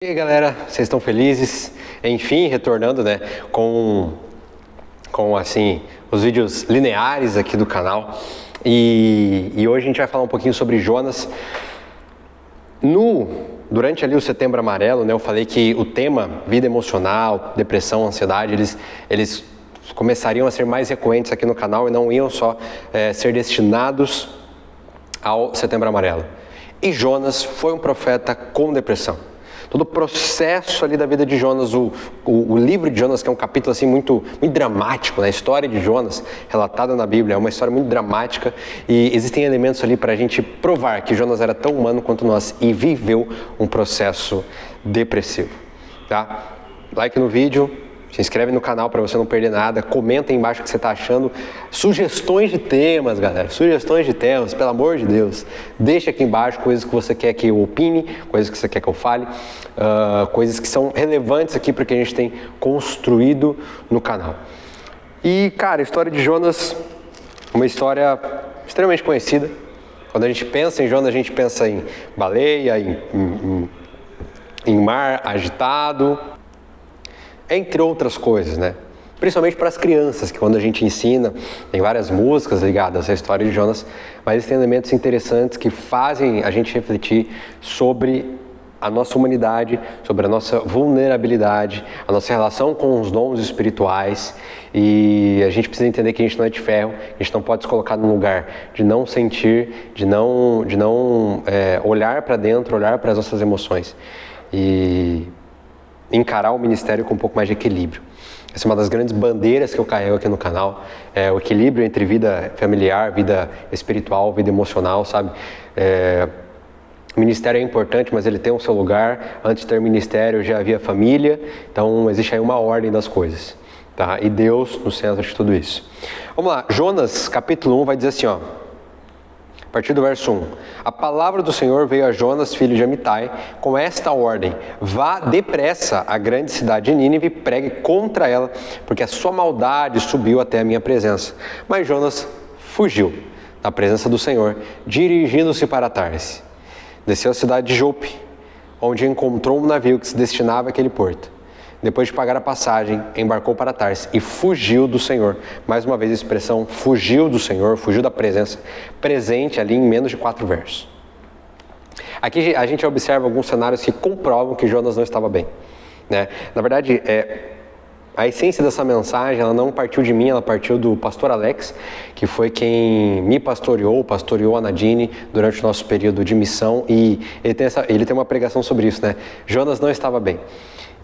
E aí galera, vocês estão felizes? Enfim, retornando, né, com assim, os vídeos lineares aqui do canal. E hoje a gente vai falar um pouquinho sobre Jonas. Durante ali o Setembro Amarelo, né, eu falei que o tema vida emocional, depressão, ansiedade, eles começariam a ser mais recorrentes aqui no canal e não iam só ser destinados ao Setembro Amarelo. E Jonas foi um profeta com depressão. Todo o processo ali da vida de Jonas, o livro de Jonas, que é um capítulo assim muito dramático, né? A história de Jonas relatada na Bíblia é uma história muito dramática e existem elementos ali para a gente provar que Jonas era tão humano quanto nós e viveu um processo depressivo, tá? Like no vídeo, se inscreve no canal para você não perder nada, comenta aí embaixo o que você está achando, sugestões de temas, galera, sugestões de temas, pelo amor de Deus, deixa aqui embaixo coisas que você quer que eu opine, coisas que você quer que eu fale, coisas que são relevantes aqui para o que a gente tem construído no canal. E, cara, a história de Jonas, uma história extremamente conhecida. Quando a gente pensa em Jonas, a gente pensa em baleia, em mar agitado, entre outras coisas, né? Principalmente para as crianças, que quando a gente ensina, tem várias músicas ligadas à história de Jonas, mas tem elementos interessantes que fazem a gente refletir sobre a nossa humanidade, sobre a nossa vulnerabilidade, a nossa relação com os dons espirituais, e a gente precisa entender que a gente não é de ferro, a gente não pode se colocar num lugar de não sentir, de não olhar para dentro, olhar para as nossas emoções e encarar o ministério com um pouco mais de equilíbrio. Essa é uma das grandes bandeiras que eu carrego aqui no canal, o equilíbrio entre vida familiar, vida espiritual, vida emocional, sabe? O ministério é importante, mas ele tem o seu lugar. Antes de ter ministério já havia família, então existe aí uma ordem das coisas, tá? E Deus no centro de tudo isso. Vamos lá, Jonas capítulo 1 vai dizer assim, ó, a partir do verso 1. A palavra do Senhor veio a Jonas, filho de Amitai, com esta ordem: vá depressa à grande cidade de Nínive e pregue contra ela, porque a sua maldade subiu até a minha presença. Mas Jonas fugiu da presença do Senhor, dirigindo-se para Tarse. Desceu à cidade de Jope, onde encontrou um navio que se destinava àquele porto. Depois de pagar a passagem, embarcou para Tarse e fugiu do Senhor. Mais uma vez a expressão fugiu do Senhor, fugiu da presença, presente ali em menos de 4 versos. Aqui a gente observa alguns cenários que comprovam que Jonas não estava bem, né? Na verdade, a essência dessa mensagem, ela não partiu de mim, ela partiu do pastor Alex, que foi quem me pastoreou a Nadine durante o nosso período de missão, e ele tem uma pregação sobre isso, né? Jonas não estava bem.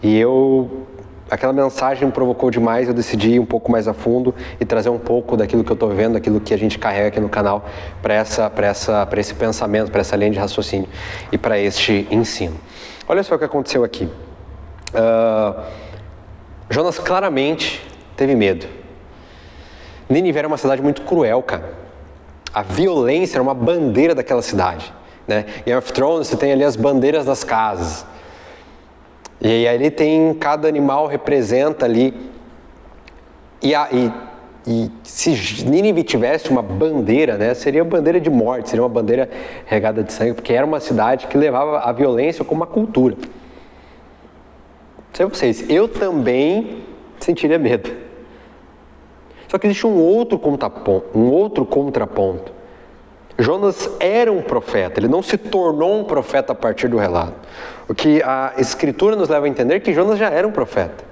E aquela mensagem me provocou demais, eu decidi ir um pouco mais a fundo e trazer um pouco daquilo que eu estou vendo, daquilo que a gente carrega aqui no canal, para esse pensamento, para essa linha de raciocínio e para este ensino. Olha só o que aconteceu aqui. Jonas claramente teve medo. Nínive era uma cidade muito cruel, cara. A violência era uma bandeira daquela cidade, né? Game of Thrones, você tem ali as bandeiras das casas. E aí tem, cada animal representa ali, e se Nínive tivesse uma bandeira, né, seria uma bandeira de morte, seria uma bandeira regada de sangue, porque era uma cidade que levava a violência como uma cultura. Não sei vocês, eu também sentiria medo. Só que existe um outro contraponto. Jonas era um profeta, ele não se tornou um profeta a partir do relato. O que a Escritura nos leva a entender é que Jonas já era um profeta.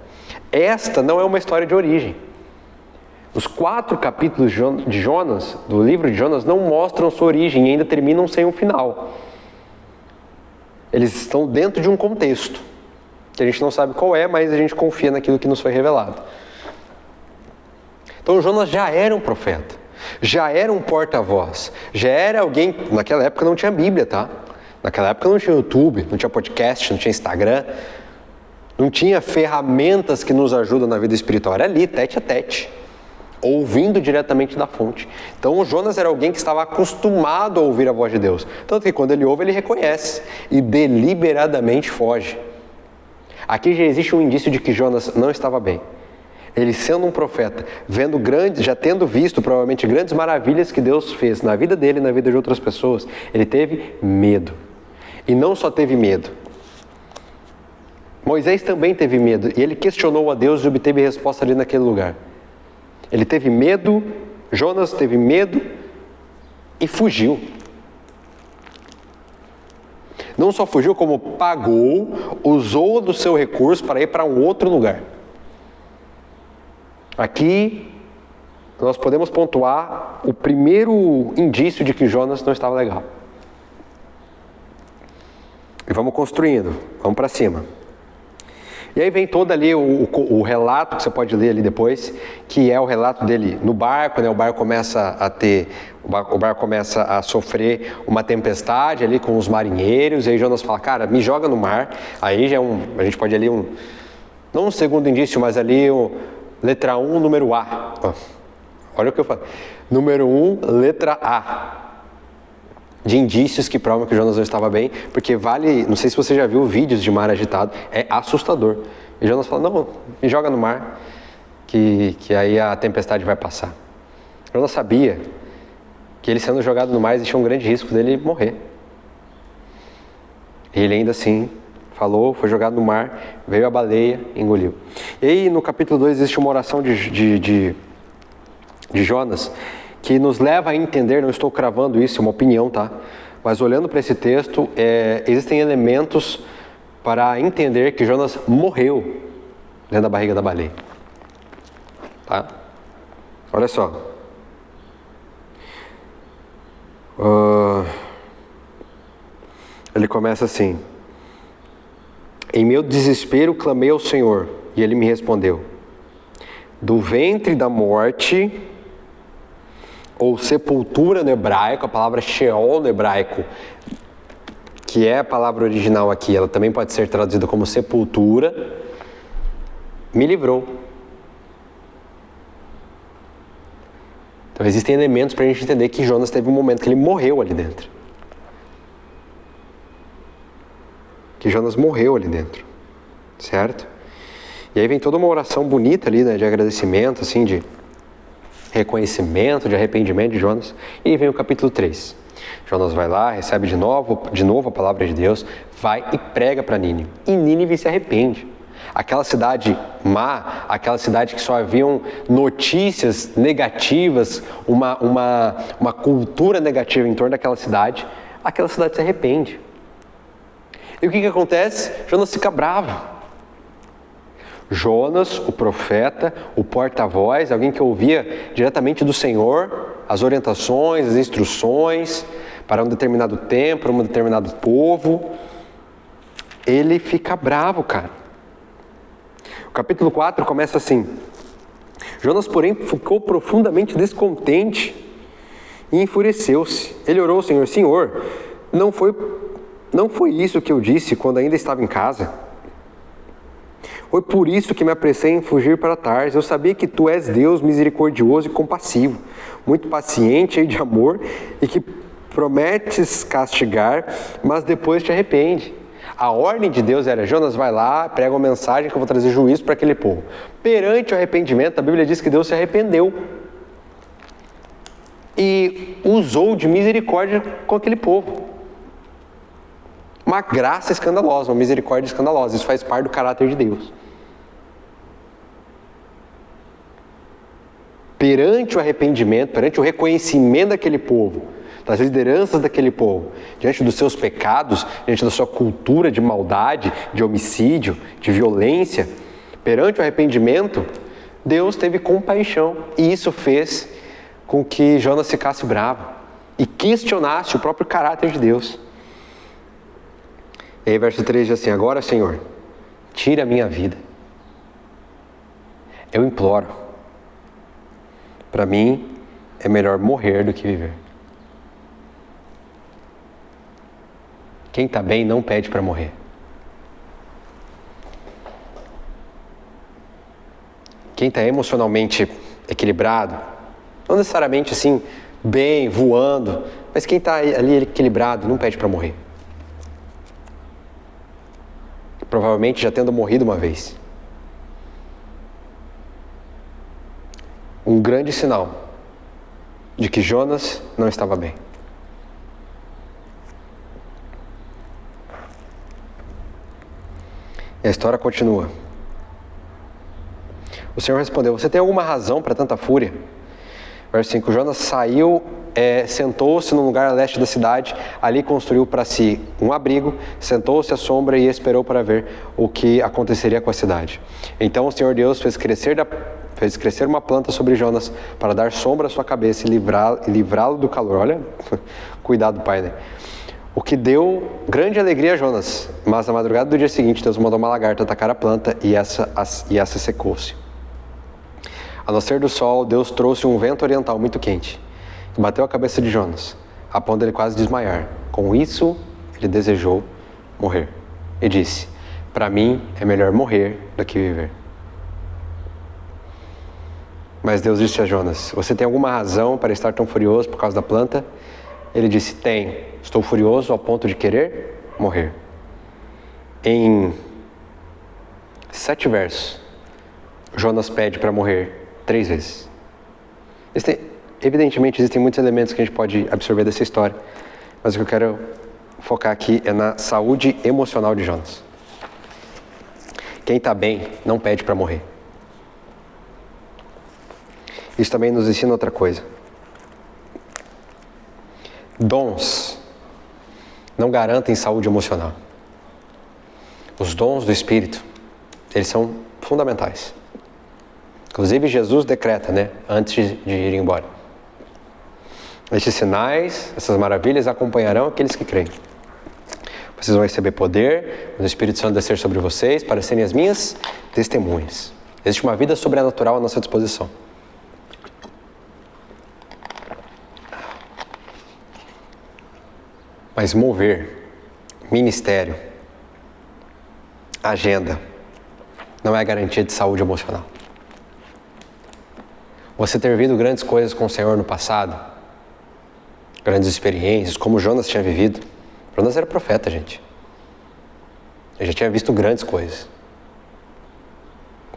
Esta não é uma história de origem. Os 4 capítulos de Jonas, do livro de Jonas, não mostram sua origem e ainda terminam sem um final. Eles estão dentro de um contexto, que a gente não sabe qual é, mas a gente confia naquilo que nos foi revelado. Então Jonas já era um profeta. Já era um porta-voz, já era alguém, naquela época não tinha Bíblia, tá? Naquela época não tinha YouTube, não tinha podcast, não tinha Instagram, não tinha ferramentas que nos ajudam na vida espiritual, era ali, tete a tete, ouvindo diretamente da fonte. Então o Jonas era alguém que estava acostumado a ouvir a voz de Deus, tanto que quando ele ouve, ele reconhece e deliberadamente foge. Aqui já existe um indício de que Jonas não estava bem. Ele sendo um profeta, já tendo visto provavelmente grandes maravilhas que Deus fez na vida dele e na vida de outras pessoas, ele teve medo. E não só teve medo, Moisés também teve medo e ele questionou a Deus e obteve resposta ali naquele lugar. Ele teve medo, Jonas teve medo e fugiu. Não só fugiu, como pagou, usou do seu recurso para ir para um outro lugar. Aqui nós podemos pontuar o primeiro indício de que Jonas não estava legal. E vamos construindo, vamos para cima. E aí vem todo ali o relato que você pode ler ali depois, que é o relato dele no barco, né? O barco começa a sofrer uma tempestade ali com os marinheiros, e aí Jonas fala, cara, me joga no mar. Aí já a gente pode ali não um segundo indício, mas ali letra 1, número A. Olha o que eu falo. Número 1, letra A. De indícios que provam que Jonas não estava bem, porque não sei se você já viu vídeos de mar agitado, é assustador. E Jonas fala, não, me joga no mar, que aí a tempestade vai passar. Jonas sabia que ele sendo jogado no mar existia um grande risco dele morrer. E ele ainda assim falou, foi jogado no mar, veio a baleia e engoliu. E aí no capítulo 2 existe uma oração de Jonas, que nos leva a entender, não estou cravando isso, é uma opinião, tá? Mas olhando para esse texto, existem elementos para entender que Jonas morreu dentro da barriga da baleia. Tá? Olha só. Ele começa assim. Em meu desespero clamei ao Senhor, e Ele me respondeu. Do ventre da morte, ou sepultura no hebraico, a palavra Sheol no hebraico, que é a palavra original aqui, ela também pode ser traduzida como sepultura, me livrou. Então existem elementos para a gente entender que Jonas teve um momento que ele morreu ali dentro. Que Jonas morreu ali dentro, certo? E aí vem toda uma oração bonita ali, né, de agradecimento, assim, de reconhecimento, de arrependimento de Jonas. E aí vem o capítulo 3. Jonas vai lá, recebe de novo a palavra de Deus, vai e prega para Nínive. E Nínive se arrepende. Aquela cidade má, aquela cidade que só haviam notícias negativas, uma cultura negativa em torno daquela cidade, aquela cidade se arrepende. E o que acontece? Jonas fica bravo. Jonas, o profeta, o porta-voz, alguém que ouvia diretamente do Senhor as orientações, as instruções para um determinado tempo, para um determinado povo, ele fica bravo, cara. O capítulo 4 começa assim. Jonas, porém, ficou profundamente descontente e enfureceu-se. Ele orou ao Senhor, Senhor, não foi isso que eu disse quando ainda estava em casa? Foi por isso que me apressei em fugir para Tarsis. Eu sabia que tu és Deus misericordioso e compassivo, muito paciente, cheio de amor, e que prometes castigar, mas depois te arrepende. A ordem de Deus era, Jonas, vai lá, prega uma mensagem que eu vou trazer juízo para aquele povo. Perante o arrependimento, a Bíblia diz que Deus se arrependeu e usou de misericórdia com aquele povo. Uma graça escandalosa, uma misericórdia escandalosa. Isso faz parte do caráter de Deus. Perante o arrependimento, perante o reconhecimento daquele povo, das lideranças daquele povo, diante dos seus pecados, diante da sua cultura de maldade, de homicídio, de violência, perante o arrependimento, Deus teve compaixão. E isso fez com que Jonas ficasse bravo e questionasse o próprio caráter de Deus. E aí verso 3 diz assim, agora, Senhor, tira a minha vida. Eu imploro. Para mim, é melhor morrer do que viver. Quem está bem não pede para morrer. Quem está emocionalmente equilibrado, não necessariamente assim, bem, voando, mas quem está ali equilibrado não pede para morrer. Provavelmente já tendo morrido uma vez. Um grande sinal de que Jonas não estava bem. E a história continua. O Senhor respondeu: você tem alguma razão para tanta fúria? Verso 5, Jonas saiu, sentou-se num lugar a leste da cidade, ali construiu para si um abrigo, sentou-se à sombra e esperou para ver o que aconteceria com a cidade. Então o Senhor Deus fez crescer uma planta sobre Jonas para dar sombra à sua cabeça e livrá-lo do calor. Olha, cuidado, pai, né? O que deu grande alegria a Jonas, mas na madrugada do dia seguinte Deus mandou uma lagarta atacar a planta e essa secou-se. Ao nascer do sol, Deus trouxe um vento oriental muito quente, que bateu a cabeça de Jonas, a ponto de ele quase desmaiar. Com isso, ele desejou morrer. E disse: para mim é melhor morrer do que viver. Mas Deus disse a Jonas: você tem alguma razão para estar tão furioso por causa da planta? Ele disse: tenho. Estou furioso ao ponto de querer morrer. Em 7 versos, Jonas pede para morrer 3 vezes. Evidentemente, existem muitos elementos que a gente pode absorver dessa história, mas o que eu quero focar aqui é na saúde emocional de Jonas. Quem está bem não pede para morrer. Isso também nos ensina outra coisa. Dons não garantem saúde emocional. Os dons do Espírito, eles são fundamentais. Inclusive Jesus decreta, antes de ir embora: estes sinais, essas maravilhas acompanharão aqueles que creem. Vocês vão receber poder, o Espírito Santo descer sobre vocês para serem as minhas testemunhas. Existe uma vida sobrenatural à nossa disposição. Mas mover, ministério, agenda, não é garantia de saúde emocional. Você ter vivido grandes coisas com o Senhor no passado, grandes experiências, como Jonas tinha vivido. Jonas era profeta, gente. Ele já tinha visto grandes coisas.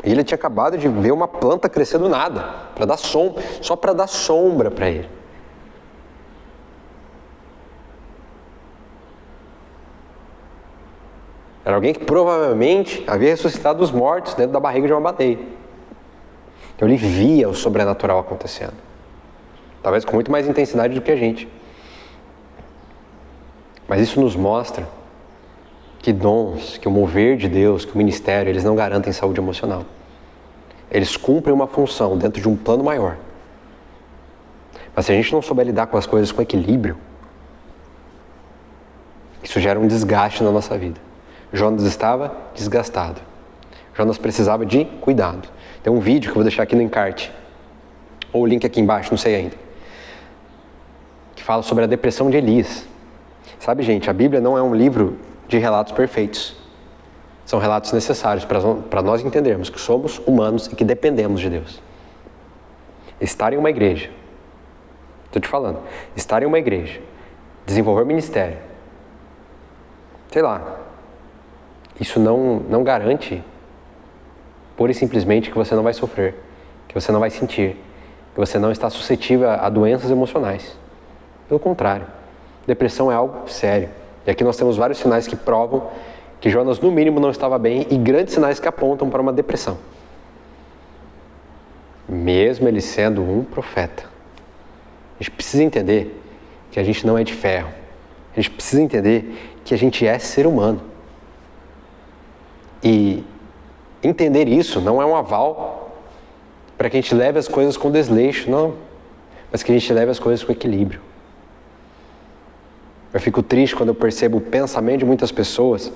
E ele tinha acabado de ver uma planta crescer do nada, para dar sombra, só para dar sombra para ele. Era alguém que provavelmente havia ressuscitado os mortos dentro da barriga de uma baleia. Então ele via o sobrenatural acontecendo. Talvez com muito mais intensidade do que a gente. Mas isso nos mostra que dons, que o mover de Deus, que o ministério, eles não garantem saúde emocional. Eles cumprem uma função dentro de um plano maior. Mas se a gente não souber lidar com as coisas com equilíbrio, isso gera um desgaste na nossa vida. Jonas estava desgastado. Jonas precisava de cuidado. Tem um vídeo que eu vou deixar aqui no encarte, ou o link aqui embaixo, não sei ainda, que fala sobre a depressão de Elias. Sabe, gente, a Bíblia não é um livro de relatos perfeitos. São relatos necessários para nós entendermos que somos humanos e que dependemos de Deus. Estar em uma igreja, estou te falando, estar em uma igreja, desenvolver ministério, sei lá, isso não garante pura e simplesmente que você não vai sofrer, que você não vai sentir, que você não está suscetível a doenças emocionais. Pelo contrário, depressão é algo sério. E aqui nós temos vários sinais que provam que Jonas, no mínimo, não estava bem e grandes sinais que apontam para uma depressão. Mesmo ele sendo um profeta. A gente precisa entender que a gente não é de ferro. A gente precisa entender que a gente é ser humano. E entender isso não é um aval para que a gente leve as coisas com desleixo, não. Mas que a gente leve as coisas com equilíbrio. Eu fico triste quando eu percebo o pensamento de muitas pessoas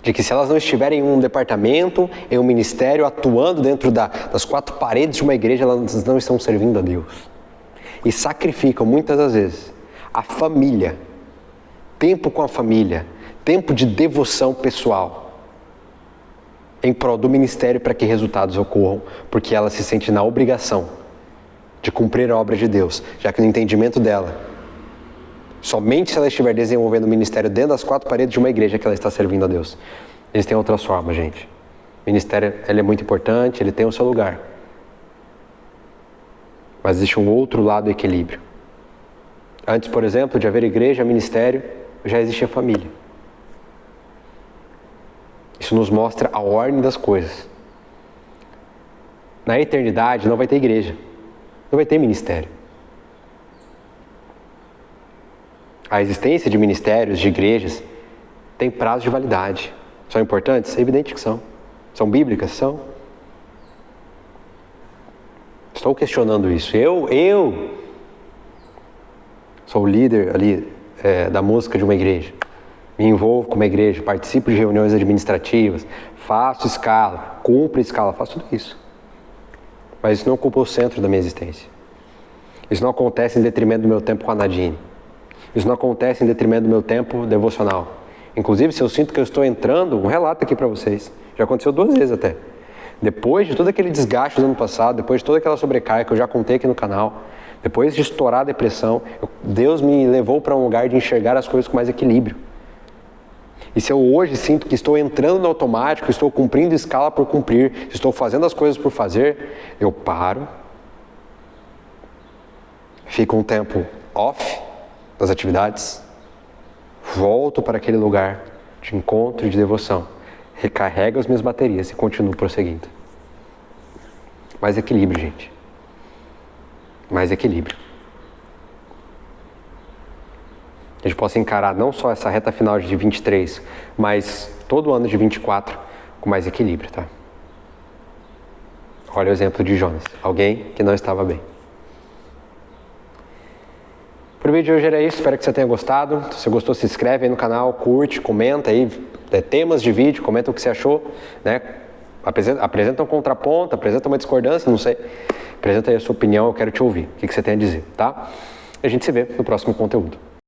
de que se elas não estiverem em um departamento, em um ministério, atuando dentro das 4 paredes de uma igreja, elas não estão servindo a Deus. E sacrificam muitas das vezes a família, tempo com a família, tempo de devoção pessoal, em prol do ministério para que resultados ocorram, porque ela se sente na obrigação de cumprir a obra de Deus, já que no entendimento dela, somente se ela estiver desenvolvendo o ministério dentro das 4 paredes de uma igreja que ela está servindo a Deus. Existem outras formas, gente. O ministério, ele é muito importante, ele tem o seu lugar. Mas existe um outro lado do equilíbrio. Antes, por exemplo, de haver igreja, ministério, já existia família. Isso nos mostra a ordem das coisas. Na eternidade não vai ter igreja, não vai ter ministério. A existência de ministérios, de igrejas, tem prazo de validade. São importantes? É evidente que são. São bíblicas? São. Estou questionando isso. Eu sou o líder ali da música de uma igreja. Me envolvo com uma igreja, participo de reuniões administrativas, faço escala, cumpro escala, faço tudo isso. Mas isso não ocupa o centro da minha existência. Isso não acontece em detrimento do meu tempo com a Nadine. Isso não acontece em detrimento do meu tempo devocional. Inclusive, se eu sinto que eu estou entrando, um relato aqui para vocês. Já aconteceu 2 vezes até. Depois de todo aquele desgaste do ano passado, depois de toda aquela sobrecarga que eu já contei aqui no canal, depois de estourar a depressão, Deus me levou para um lugar de enxergar as coisas com mais equilíbrio. E se eu hoje sinto que estou entrando no automático, estou cumprindo escala por cumprir, estou fazendo as coisas por fazer, eu paro, fico um tempo off das atividades, volto para aquele lugar de encontro e de devoção, recarrego as minhas baterias e continuo prosseguindo. Mais equilíbrio, gente. Mais equilíbrio. A gente possa encarar não só essa reta final de 23, mas todo o ano de 24 com mais equilíbrio, tá? Olha o exemplo de Jonas, alguém que não estava bem. Pro vídeo de hoje era isso, espero que você tenha gostado. Se você gostou, se inscreve aí no canal, curte, comenta aí temas de vídeo, comenta o que você achou, né? Apresenta um contraponto, apresenta uma discordância, não sei. Apresenta aí a sua opinião, eu quero te ouvir, o que você tem a dizer, tá? E a gente se vê no próximo conteúdo.